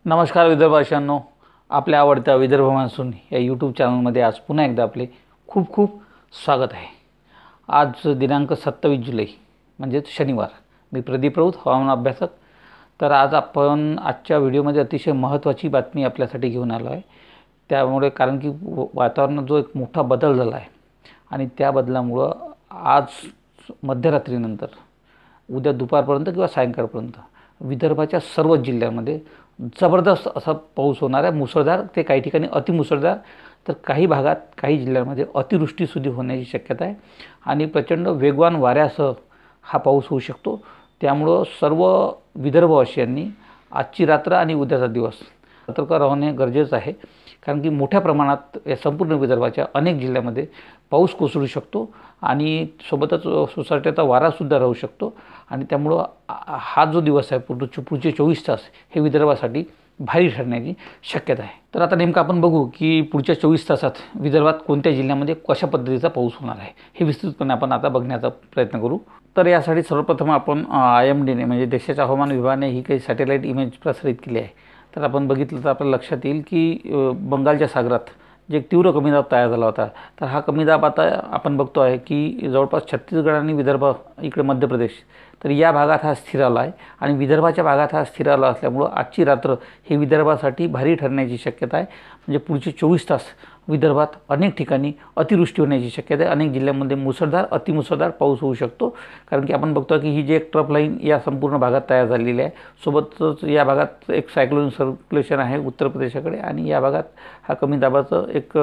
नमस्कार विदर्भवासियांनो, आपल्या आवडत्या विदर्भ मान्सून या यूट्यूब चॅनलमध्ये आज पुन्हा एकदा आपले खूप खूप स्वागत आहे। आज दिनांक 27 जुलै म्हणजेच शनिवार। मी प्रदीप राऊत, हवामान अभ्यासक। तर आज आपण आजच्या व्हिडिओमध्ये अतिशय महत्त्वाची बातमी आपल्यासाठी घेऊन आलो आहे। त्यामुळे कारण की वातावरणात जो एक मोठा बदल झाला आहे आणि त्या बदलामुळे आज मध्यरात्रीनंतर उद्या दुपारपर्यंत किंवा सायंकाळपर्यंत विदर्भाच्या सर्व जिल्ह्यांमध्ये जबरदस्त असा पाऊस होणार आहे। मुसळधार ते काही ठिकाणी अतिमुसळधार, तर काही भागात काही जिल्ह्यांमध्ये अतिवृष्टी सुद्धा होण्याची शक्यता आहे आणि प्रचंड वेगवान वाऱ्यासह हा पाऊस होऊ शकतो। त्यामुळे सर्व विदर्भवासियांनी आजची रात्र आणि उद्याचा दिवस सतर्क राहणे गरजेचं आहे, कारण की मोठ्या प्रमाणात या संपूर्ण विदर्भाच्या अनेक जिल्ह्यांमध्ये पाऊस कोसळू शकतो आणि सोबतच सोसाट्याचा वारासुद्धा राहू शकतो आणि त्यामुळे हा जो दिवस आहे पुढचे 24 तास हे विदर्भासाठी भारी ठरण्याची शक्यता आहे। तर आता नेमकं आपण बघू की पुढच्या 24 तासात विदर्भात कोणत्या जिल्ह्यामध्ये कशा पद्धतीचा पाऊस होणार आहे हे विस्तृतपणे आपण आता बघण्याचा प्रयत्न करू। तर यासाठी सर्वप्रथम आपण IMDने म्हणजे देशाच्या हवामान विभागाने ही काही सॅटेलाईट इमेज प्रसारित केली आहे। तर आपण बघितलं तर आपल्याला लक्षात येईल की बंगालच्या सागरात जे एक तीव्र कमी दाब तयार झाला होता, तर हा कमी दाब आता आपण बघतो आहे की जवळपास छत्तीसगड आणि विदर्भ इकडे मध्य प्रदेश, तर या भागात हा स्थिर आला आहे आणि विदर्भाच्या भागात हा स्थिर आला असल्यामुळे आजची रात्र ही विदर्भासाठी भारी ठरण्याची शक्यता आहे। म्हणजे पुढचे 24 तास विदर्भात अनेक ठिकाणी अतिवृष्टी होण्याची शक्यता आहे। अनेक जिल्ह्यांमध्ये मुसळधार अतिमुसळधार पाऊस होऊ शकतो, कारण की आपण बघतो की ही जी एक ट्रफ लाईन या संपूर्ण भागात तयार झालेली आहे। सोबतच या भागात एक सायक्लोन सर्क्युलेशन आहे उत्तर प्रदेशाकडे आणि या भागात हा कमी दाबाचं एक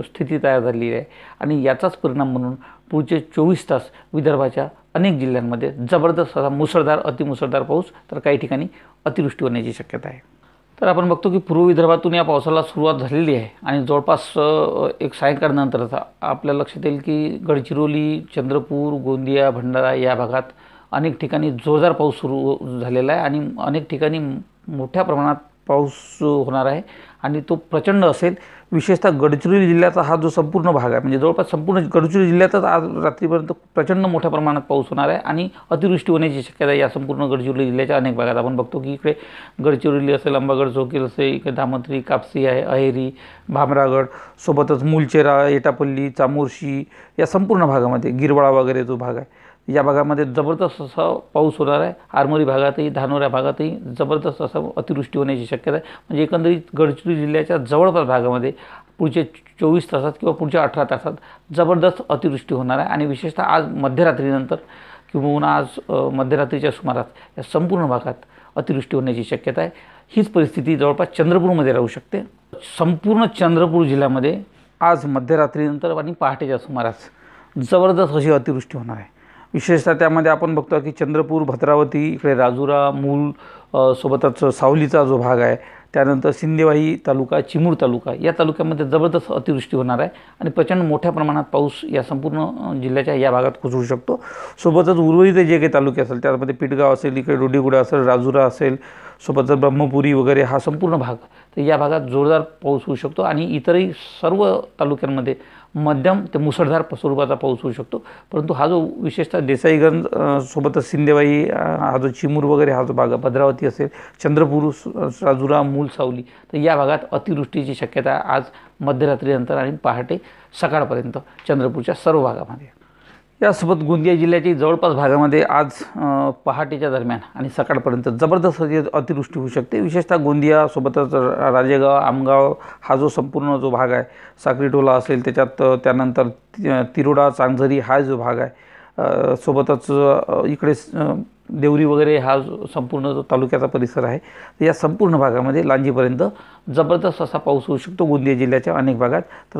स्थिती तयार झालेली आहे आणि याचाच परिणाम म्हणून पुढचे 24 तास विदर्भाच्या अनेक जिल्ह्यांमध्ये जबरदस्त असा मुसळधार अतिमुसळधार पाऊस, तर काही ठिकाणी अतिवृष्टी होण्याची शक्यता आहे। तर आपण बघतो की पूर्व विदर्भातून या पावसाला सुरुवात झालेली आहे आणि जवळपास एक सायंकाळनंतरचा आपल्याला लक्षात येईल की गडचिरोली, चंद्रपूर, गोंदिया, भंडारा या भागात अनेक ठिकाणी जोरदार पाऊस सुरू झालेला आहे आणि अनेक ठिकाणी मोठ्या प्रमाणात पाऊस होणार आहे आणि तो प्रचंड असेल। विशेषतः गडचिरोली जिल्ह्याचा हा जो संपूर्ण भाग आहे, म्हणजे जवळपास संपूर्ण गडचिरोली जिल्ह्यातच आज रात्रीपर्यंत प्रचंड मोठ्या प्रमाणात पाऊस होणार आहे आणि अतिवृष्टी होण्याची शक्यता आहे या संपूर्ण गडचिरोली जिल्ह्याच्या अनेक भागात। आपण बघतो की इकडे गडचिरोली असेल, अंबागड चौकी असेल, इकडे धामत्री, कापसी आहे, अहेरी, भामरागड, सोबतच मुलचेरा, एटापल्ली, चामोर्शी या संपूर्ण भागामध्ये गिरवाळा वगैरे जो भाग आहे या भागामध्ये जबरदस्त असा पाऊस होणार आहे। आरमोरी भागातही धानोरा भागातही जबरदस्त असा अतिवृष्टी होण्याची शक्यता आहे। म्हणजे एकंदरीत गडचिरोली जिल्ह्याच्या जवळपास भागामध्ये पुढचे 24 तासात किंवा पुढच्या 18 तासात जबरदस्त अतिवृष्टी होणार आहे आणि विशेषतः आज मध्यरात्रीनंतर किंवा आज मध्यरात्रीच्या सुमारास या संपूर्ण भागात अतिवृष्टी होण्याची शक्यता आहे। हीच परिस्थिती जवळपास चंद्रपूरमध्ये राहू शकते। संपूर्ण चंद्रपूर जिल्ह्यामध्ये आज मध्यरात्रीनंतर आणि पहाटेच्या सुमारास जबरदस्त अशी अतिवृष्टी होणार आहे। विशेषतः त्यामध्ये आपण बघतो की चंद्रपूर, भद्रावती, इकडे राजुरा, मूल, सोबतच सावलीचा जो भाग आहे, त्यानंतर सिंदेवाही तालुका, चिमूर तालुका या तालुक्यामध्ये जबरदस्त अतिवृष्टी होणार आहे आणि प्रचंड मोठ्या प्रमाणात पाऊस या संपूर्ण जिल्ह्याच्या या भागात कोसळू शकतो। सोबतच उर्वरित जे काही तालुके असेल त्यामध्ये पिटगाव असेल, इकडे डोडीगुडा असेल, राजुरा असेल, सोबतच ब्रह्मपुरी वगैरे हा संपूर्ण भाग, तर या भागात जोरदार पाऊस होऊ शकतो आणि इतरही सर्व तालुक्यांमध्ये मध्यम ते मुसळधार स्वरूपाचा पाऊस होऊ शकतो। परंतु हा जो विशेषतः देसाईगंज सोबतच सिंदेवाही हा जो चिमूर वगैरे हा जो भाग, भद्रावती असेल, चंद्रपूर, राजुरा, मूल, सावली, तर या भागात अतिवृष्टीची शक्यता आज मध्यरात्रीनंतर आणि पहाटे सकाळपर्यंत चंद्रपूरच्या सर्व भागामध्ये। यासोबत गोंदिया जिल्ह्याच्या जवळपास भागामध्ये आज पहाटेच्या दरम्यान आणि सकाळपर्यंत जबरदस्त अतिवृष्टी होऊ शकते। विशेषतः गोंदिया सोबतच राजेगाव, आमगाव हा जो संपूर्ण जो भाग आहे, साक्रीटोला असेल, त्याच्यात त्यानंतर तिरोडा, चांगझरी हा जो भाग आहे, सोबतच इकडे देवरी वगैरे हा संपूर्ण जो तालुक्याचा परिसर आहे, या संपूर्ण भागामध्ये लांजीपर्यंत जबरदस्त असा पाऊस होऊ शकतो गोंदिया जिल्ह्याच्या अनेक भागात। तर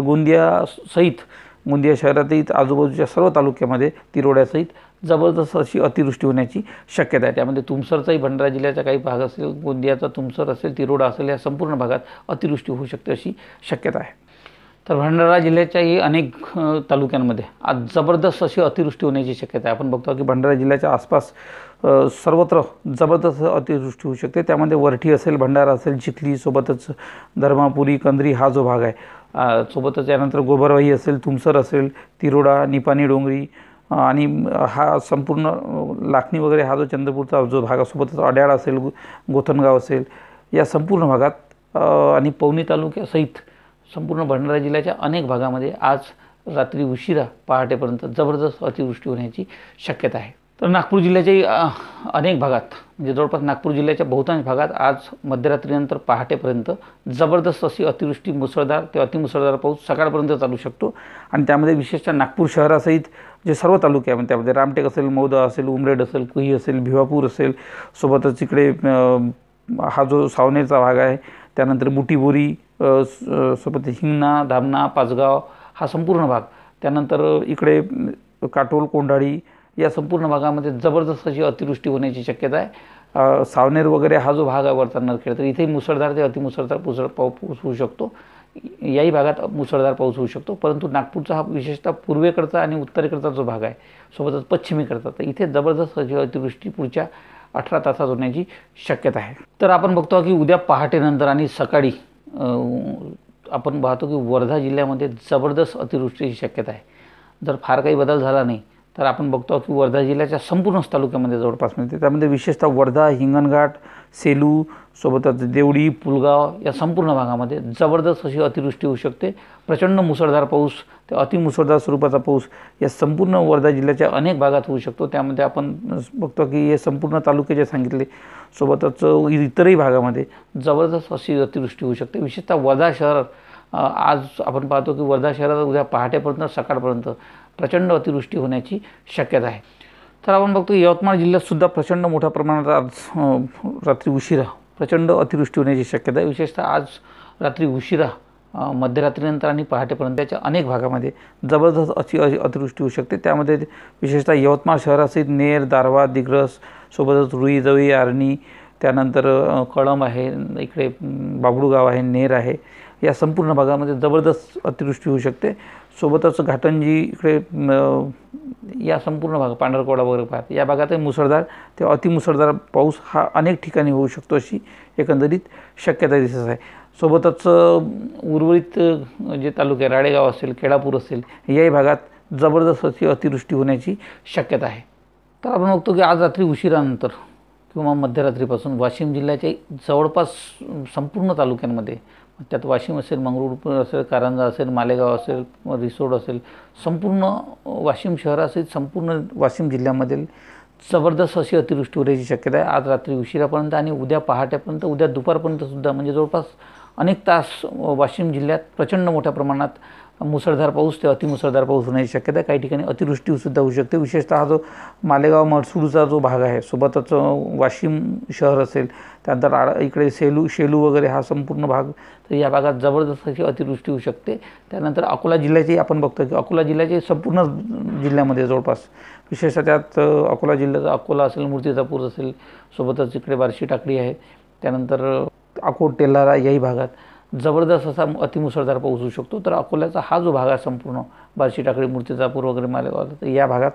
गोंदिया शहरातही आजूबाजूच्या सर्व तालुक्यामध्ये तिरोड्यासहित जबरदस्त अशी अतिवृष्टी होण्याची शक्यता आहे। त्यामध्ये तुमसरचाही भंडारा जिल्ह्याचा काही भाग असेल, गोंदियाचा तुमसर असेल, तिरोडा असेल, या संपूर्ण भागात अतिवृष्टी होऊ शकते अशी शक्यता आहे। तर भंडारा जिल्ह्याच्याही अनेक तालुक्यांमध्ये आज जबरदस्त अशी अतिवृष्टी होण्याची शक्यता आहे। आपण बघतो की भंडारा जिल्ह्याच्या आसपास सर्वत्र जबरदस्त अतिवृष्टी होऊ शकते। त्यामध्ये वरठी असेल, भंडारा असेल, चिखली, सोबतच धर्मापुरी, कंद्री हा जो भाग आहे, सोबतच यानंतर गोबरवाही असेल, तुमसर असेल, तिरोडा, निपाणी डोंगरी, आणि हा संपूर्ण लाखणी वगैरे हा जो चंद्रपूरचा जो भागासोबतच अड्याळ असेल, गोथनगाव असेल, या संपूर्ण भागात आणि पवनी तालुक्यासहित संपूर्ण भंडारा जिल्ह्याच्या अनेक भागामध्ये आज रात्री उशिरा पहाटेपर्यंत जबरदस्त अतिवृष्टी होण्याची शक्यता आहे. तर नागपूर जिल्ह्याच्याही अनेक भागात म्हणजे जवळपास नागपूर जिल्ह्याच्या बहुतांश भागात आज मध्यरात्रीनंतर पहाटेपर्यंत जबरदस्त अशी अतिवृष्टी, मुसळधार ते अतिमुसळधार पाऊस सकाळपर्यंत चालू शकतो. आणि त्यामध्ये विशेषतः नागपूर शहरासहित जे सर्व तालुके आहेत त्यामध्ये रामटेक असेल, मौदा असेल, उमरेड असेल, कुही असेल, भिवापूर असेल, सोबतच इकडे हा जो सावनेरचा भाग आहे, त्यानंतर बुटीबोरी, सोबत हिंगणा, धामणा, पाचगाव हा संपूर्ण भाग, त्यानंतर इकडे काटोल, कोंढाळी या संपूर्ण भागामध्ये जबरदस्त अशी अतिवृष्टी होण्याची शक्यता आहे. सावनेर वगैरे हा जो भाग आहे वरचा नरखेड, तर इथेही मुसळधार ते अतिमुसळधार पाऊस होऊ शकतो. याही भागात मुसळधार पाऊस होऊ शकतो. परंतु नागपूरचा हा विशेषतः पूर्वेकडचा आणि उत्तरेकडचा जो भाग आहे, सोबतच पश्चिमेकडचा, तर इथे जबरदस्त अशी अतिवृष्टी पुढच्या 18 तासात होण्याची शक्यता आहे. तर आपण बघतो की उद्या पहाटेनंतर आणि सकाळी आपण पाहतो की वर्धा जिल्ह्यामध्ये जबरदस्त अतिवृष्टीची शक्यता आहे. जर फार काही बदल झाला नाही तर आपण बघतो की वर्धा जिल्ह्याच्या संपूर्णच तालुक्यामध्ये जवळपास मिळते. त्यामध्ये विशेषतः वर्धा, हिंगणघाट, सेलू, सोबतच देवडी, पुलगाव या संपूर्ण भागामध्ये जबरदस्त अशी अतिवृष्टी होऊ शकते. प्रचंड मुसळधार पाऊस ते अतिमुसळधार स्वरूपाचा पाऊस या संपूर्ण वर्धा जिल्ह्याच्या अनेक भागात होऊ शकतो. त्यामध्ये आपण बघतो की हे संपूर्ण तालुके जे सांगितले, सोबतच इतरही भागामध्ये जबरदस्त अशी अतिवृष्टी होऊ शकते. विशेषतः वर्धा शहर आज आपण पाहतो की वर्धा शहरात उद्या पहाटेपर्यंत सकाळपर्यंत प्रचंड अतिवृष्टी होण्याची शक्यता आहे. तर आपण बघतो यवतमाळ जिल्ह्यातसुद्धा प्रचंड मोठ्या प्रमाणात आज रात्री उशिरा प्रचंड अतिवृष्टी होण्याची शक्यता आहे. विशेषतः आज रात्री उशिरा मध्यरात्रीनंतर आणि पहाटेपर्यंतच्या अनेक भागामध्ये जबरदस्त अशी अतिवृष्टी होऊ शकते. त्यामध्ये विशेषतः यवतमाळ शहरासहित नेर, दारवा, दिग्रस, सोबतच रुई, जवळी, आर्णी, त्यानंतर कळंब आहे, इकडे बाबळूगाव आहे, नेर आहे, या संपूर्ण भागामध्ये जबरदस्त अतिवृष्टी होऊ शकते. सोबतच घाटंजी, इकडे या संपूर्ण भाग, पांढरकवडा वगैरे पाहत या भागातही मुसळधार ते अतिमुसळधार पाऊस हा अनेक ठिकाणी होऊ शकतो अशी एकंदरीत शक्यता दिसत आहे. सोबतच उर्वरित जे तालुके, राळेगाव असेल, केळापूर असेल, याही भागात जबरदस्त अशी अतिवृष्टी होण्याची शक्यता आहे. तर आपण बघतो की आज रात्री उशिरानंतर किंवा मध्यरात्रीपासून वाशिम जिल्ह्याच्या जवळपास संपूर्ण तालुक्यांमध्ये, त्यात वाशिम असेल, मंगरुळपीर असेल, कारंजा असेल, मालेगाव असेल, रिसोड असेल, संपूर्ण वाशिम शहरासहित संपूर्ण वाशिम जिल्ह्यामधील जबरदस्त अशी अतिवृष्टी होण्याची शक्यता आहे. आज रात्री उशिरापर्यंत आणि उद्या पहाटेपर्यंत, उद्या दुपारपर्यंतसुद्धा म्हणजे जवळपास अनेक तास वाशिम जिल्ह्यात प्रचंड मोठ्या प्रमाणात मुसळधार पाऊस ते अतिमुसळधार पाऊस होण्याची शक्यता आहे. काही ठिकाणी अतिवृष्टीसुद्धा होऊ शकते. विशेषतः हा जो मालेगाव, मडसूळचा जो भाग आहे, सोबतच वाशिम शहर असेल, त्यानंतर इकडे शेलू वगैरे हा संपूर्ण भाग, तर या भागात जबरदस्त अशी अतिवृष्टी होऊ शकते. त्यानंतर अकोला जिल्ह्याची आपण बघतो की अकोला जिल्ह्याचे संपूर्ण जिल्ह्यामध्ये जवळपास विशेषतः त्यात अकोला जिल्ह्याचा अकोला असेल, मूर्तिजापूर असेल, सोबतच इकडे बार्शी टाकळी आहे, त्यानंतर अकोट, तेल्हारा याही भागात जबरदस्त असा अतिमुसळधार पाऊस होऊ शकतो. तर अकोल्याचा हा जो भाग आहे संपूर्ण बार्शी टाकळी, मूर्तिजापूर वगैरे मालेगाव, तर या भागात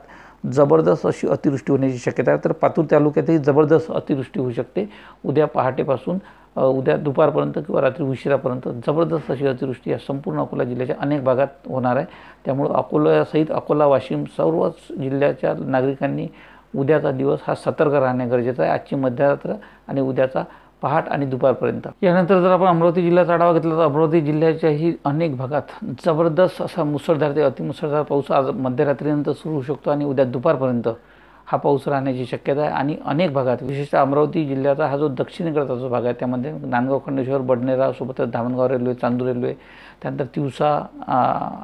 जबरदस्त अशी अतिवृष्टी होण्याची शक्यता आहे. तर पातूर तालुक्यातही जबरदस्त अतिवृष्टी होऊ शकते. उद्या पहाटेपासून उद्या दुपारपर्यंत किंवा रात्री उशिरापर्यंत जबरदस्त अशी अतिवृष्टी या संपूर्ण अकोला जिल्ह्याच्या अनेक भागात होणार आहे. त्यामुळे अकोल्यासहित अकोला, वाशिम सर्वच जिल्ह्याच्या नागरिकांनी उद्याचा दिवस हा सतर्क राहणे गरजेचं आहे. आजची मध्यरात्र आणि उद्याचा पहाट आणि दुपारपर्यंत. यानंतर जर आपण अमरावती जिल्ह्याचा आढावा घेतला तर अमरावती जिल्ह्याच्याही अनेक भागात जबरदस्त असा मुसळधार ते अतिमुसळधार पाऊस आज मध्यरात्रीनंतर सुरू होऊ शकतो आणि उद्या दुपारपर्यंत हा पाऊस राहण्याची शक्यता आहे. आणि अनेक भागात विशेषतः अमरावती जिल्ह्याचा हा जो दक्षिणेकडचा जो भाग आहे त्यामध्ये नांदगाव, खंडेश्वर, बडनेरा, सोबतच धामणगाव रेल्वे, चांदूर रेल्वे, त्यानंतर तिवसा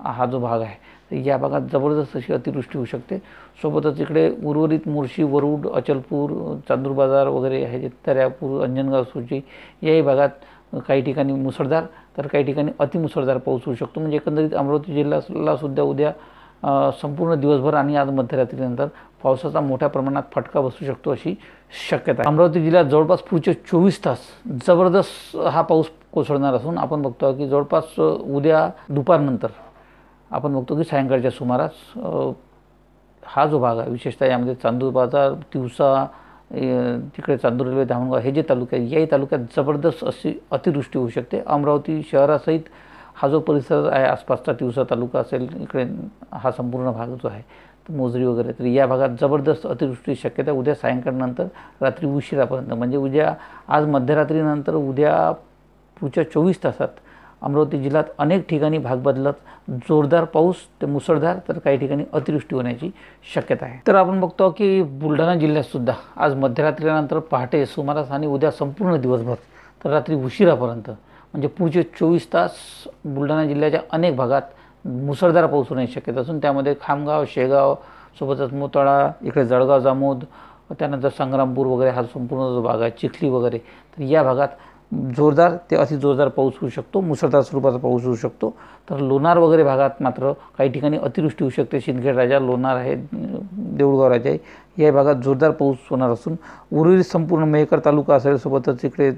हा जो भाग आहे, तर या भागात जबरदस्त अशी अतिवृष्टी होऊ शकते. सोबतच इकडे उर्वरित मोर्शी, वरुड, अचलपूर, चांदूर बाजार वगैरे आहे, दर्यापूर, अंजनगाव, सुची याही भागात काही ठिकाणी मुसळधार तर काही ठिकाणी अतिमुसळधार पाऊस होऊ शकतो. म्हणजे एकंदरीत अमरावती जिल्ह्याला सुद्धा उद्या संपूर्ण दिवसभर आणि आज मध्यरात्रीनंतर पावसाचा मोठ्या प्रमाणात फटका बसू शकतो अशी शक्यता आहे. अमरावती जिल्ह्यात जवळपास पुढचे 24 तास जबरदस्त हा पाऊस कोसळणार असून आपण बघतो की जवळपास उद्या दुपारनंतर आपण बघतो की सायंकाळच्या सुमारास हा जो भाग आहे विशेषतः यामध्ये चांदूर बाजार, तिवसा, तिकडे चांदूर रेल्वे, धामणगाव हे जे तालुके आहेत याही तालुक्यात जबरदस्त अशी अतिवृष्टी होऊ शकते. अमरावती शहरासहित हा जो परिसर आहे आसपासचा तिवसा तालुका असेल, इकडे हा संपूर्ण भाग जो आहे मोजरी वगैरे, तर या भागात जबरदस्त अतिवृष्टीची शक्यता उद्या सायंकाळनंतर रात्री उशिरापर्यंत, म्हणजे उद्या आज मध्यरात्रीनंतर उद्या पुढच्या 24 तासात अमरावती जिल्ह्यात अनेक ठिकाणी भाग बदलत जोरदार पाऊस ते मुसळधार तर काही ठिकाणी अतिवृष्टी होण्याची शक्यता आहे. तर आपण बघतो की बुलढाणा जिल्ह्यातसुद्धा आज मध्यरात्रीनंतर पहाटे सुमारास आणि उद्या संपूर्ण दिवसभर तर रात्री उशिरापर्यंत म्हणजे पुढचे 24 तास बुलढाणा जिल्ह्याच्या अनेक भागात मुसळधार पाऊस होण्याची शक्यता असून त्यामध्ये खामगाव, शेगाव, सोबतच मोताळा, इकडे जळगाव, जामोद, त्यानंतर संग्रामपूर वगैरे हा संपूर्ण जो भाग आहे, चिखली वगैरे, तर या भागात जोरदार ते अतिजोरदार पाऊस होऊ शकतो, मुसळधार स्वरूपाचा पाऊस होऊ शकतो. तर लोणार वगैरे भागात मात्र काही ठिकाणी अतिवृष्टी होऊ शकते. सिंदखेड राजा, लोणार आहे, देऊळगाव राजा आहे, या भागात जोरदार पाऊस होणार असून उर्वरित संपूर्ण मेहकर तालुका असेल, सोबतच इकडे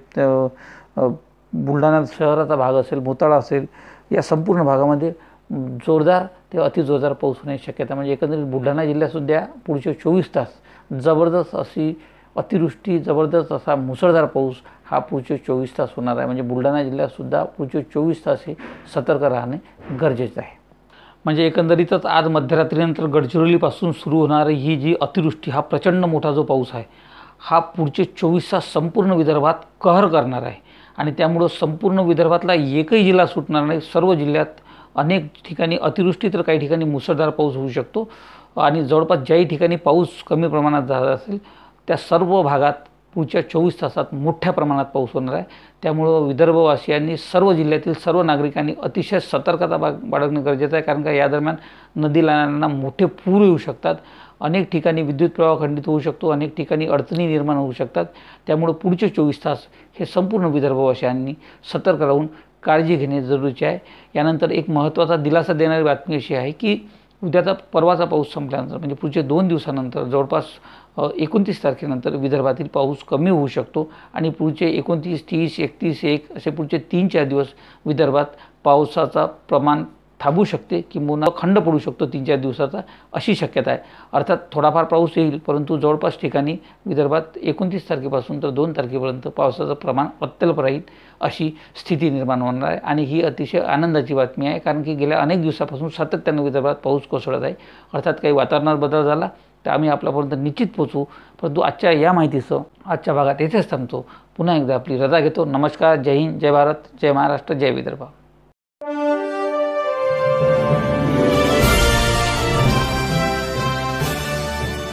बुलढाणा शहराचा भाग असेल, मोताळा असेल, या संपूर्ण भागामध्ये जोरदार ते अतिजोरदार पाऊस होण्याची शक्यता. म्हणजे एकंदरीत बुलढाणा जिल्ह्यातसुद्धा पुढचे 24 तास जबरदस्त अशी अतिवृष्टी, जबरदस्त असा मुसळधार पाऊस हा पुढचे 24 तास होणार आहे. म्हणजे बुलढाणा जिल्ह्यातसुद्धा पुढचे 24 तास हे सतर्क राहणे गरजेचं आहे. म्हणजे एकंदरीतच आज मध्यरात्रीनंतर गडचिरोलीपासून सुरू होणारी ही जी अतिवृष्टी, हा प्रचंड मोठा जो पाऊस आहे, हा पुढचे 24 तास संपूर्ण विदर्भात कहर करणार आहे आणि त्यामुळं संपूर्ण विदर्भातला एकही जिल्हा सुटणार नाही. सर्व जिल्ह्यात अनेक ठिकाणी अतिवृष्टी तर काही ठिकाणी मुसळधार पाऊस होऊ शकतो आणि जवळपास ज्याही ठिकाणी पाऊस कमी प्रमाणात झाला असेल त्या सर्व भागात पुढच्या 24 तासात मोठ्या प्रमाणात पाऊस होणार आहे. त्यामुळं विदर्भवासियांनी, सर्व जिल्ह्यातील सर्व नागरिकांनी अतिशय सतर्कता बाळगणे गरजेचं आहे, कारण का या दरम्यान नदी नाल्यांना मोठे पूर येऊ शकतात, अनेक ठिकाणी विद्युत प्रवाह खंडित होऊ शकतो, अनेक ठिकाणी अडचणी निर्माण होऊ शकतात. त्यामुळे पुढचे 24 तास हे संपूर्ण विदर्भवासियांनी सतर्क राहून काळजी घेणे जरुरीचे आहे. यानंतर एक महत्त्वाचा दिलासा देणारी बातमी अशी आहे की उद्याचा परवाचा पाऊस संपल्यानंतर म्हणजे पुढचे 2 दिवसानंतर जवळपास 29 तारखेनंतर विदर्भातील पाऊस कमी होऊ शकतो आणि पुढचे 29, 30, 31, 1 असे पुढचे 3-4 दिवस विदर्भात पावसाचा प्रमाण थांबू शकते, किंवा खंड पडू शकतो 3-4 दिवसाचा, अशी शक्यता आहे. अर्थात थोडाफार पाऊस येईल, परंतु जवळपास ठिकाणी विदर्भात 29 तारखेपासून तर 2 तारखेपर्यंत पावसाचं प्रमाण अत्यल्प राहील अशी स्थिती निर्माण होणार आहे. आणि ही अतिशय आनंदाची बातमी आहे, कारण की गेल्या अनेक दिवसापासून सातत्यानं विदर्भात पाऊस कोसळत आहे. अर्थात काही वातावरणात बदल झाला तर आम्ही आपल्यापर्यंत निश्चित पोहोचू, परंतु आजच्या या माहितीसह आजच्या भागात येथेच थांबतो. पुन्हा एकदा आपली रजा घेतो. नमस्कार, जय हिंद, जय भारत, जय महाराष्ट्र, जय विदर्भ.